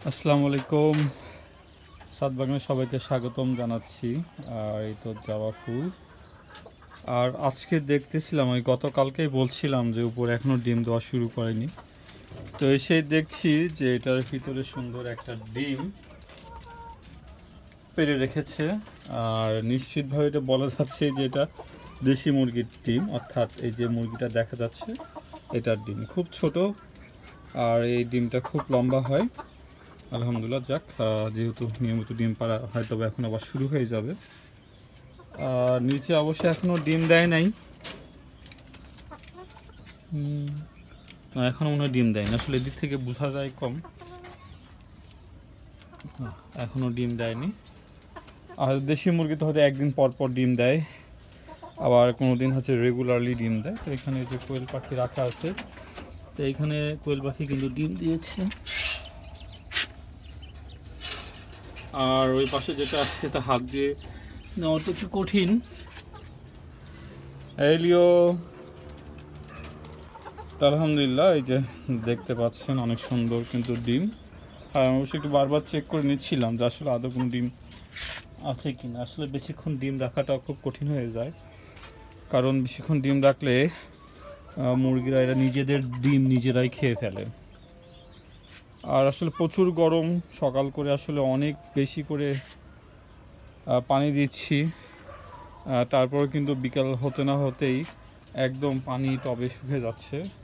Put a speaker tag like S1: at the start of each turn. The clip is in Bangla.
S1: আসসালামু আলাইকুম। সাত বাগানে সবাইকে স্বাগতম জানাচ্ছি। আর এই তো জবা ফুল। আর আজকে দেখতেছিলাম, ওই গতকালকেই বলছিলাম যে উপরে এখনো ডিম দেওয়া শুরু করেনি। তো এসে দেখছি যে এটার ভিতরে সুন্দর একটা ডিম পেড়ে রেখেছে। আর নিশ্চিতভাবে এটা বলা যাচ্ছে যে এটা দেশি মুরগির ডিম, অর্থাৎ এই যে মুরগিটা দেখা যাচ্ছে এটার ডিম খুব ছোট। আর এই ডিমটা খুব লম্বা হয়। আলহামদুলিল্লাহ, যাক, যেহেতু নিয়মিত ডিম পাড়া হয়তো এখন আবার শুরু হয়ে যাবে। আর নিচে অবশ্যই এখনও ডিম দেয় নাই। না, এখনও মনে হয় ডিম দেয় না, আসলে এদিক থেকে বোঝা যায় কম। এখনও ডিম দেয়নি। আর দেশি মুরগি তো হয়তো একদিন পর পর ডিম দেয়, আবার কোনো দিন হচ্ছে রেগুলারলি ডিম দেয়। তো এখানে যে কোয়েল পাখি রাখা আছে, তো এইখানে কোয়েল পাখি কিন্তু ডিম দিয়েছে। আর ওই পাশে যেটা আছে সেটা হাত দিয়ে নেওয়া তো একটু কঠিন। এলিও, আলহামদুলিল্লাহ, এই যে দেখতে পাচ্ছেন অনেক সুন্দর কিন্তু ডিম। হ্যাঁ, আমি অবশ্যই একটু বারবার চেক করে নিচ্ছিলাম যে আসলে আদৌ কোনো ডিম আছে কি না। আসলে বেশিক্ষণ ডিম রাখাটা খুব কঠিন হয়ে যায়, কারণ বেশিক্ষণ ডিম রাখলে মুরগিরা এরা নিজেদের ডিম নিজেরাই খেয়ে ফেলে। আর আসলে প্রচুর গরম, সকাল করে আসলে অনেক বেশি করে পানি দিচ্ছি, তারপর কিন্তু বিকাল হতে না হতেই একদম পানি টবে শুকিয়ে যাচ্ছে।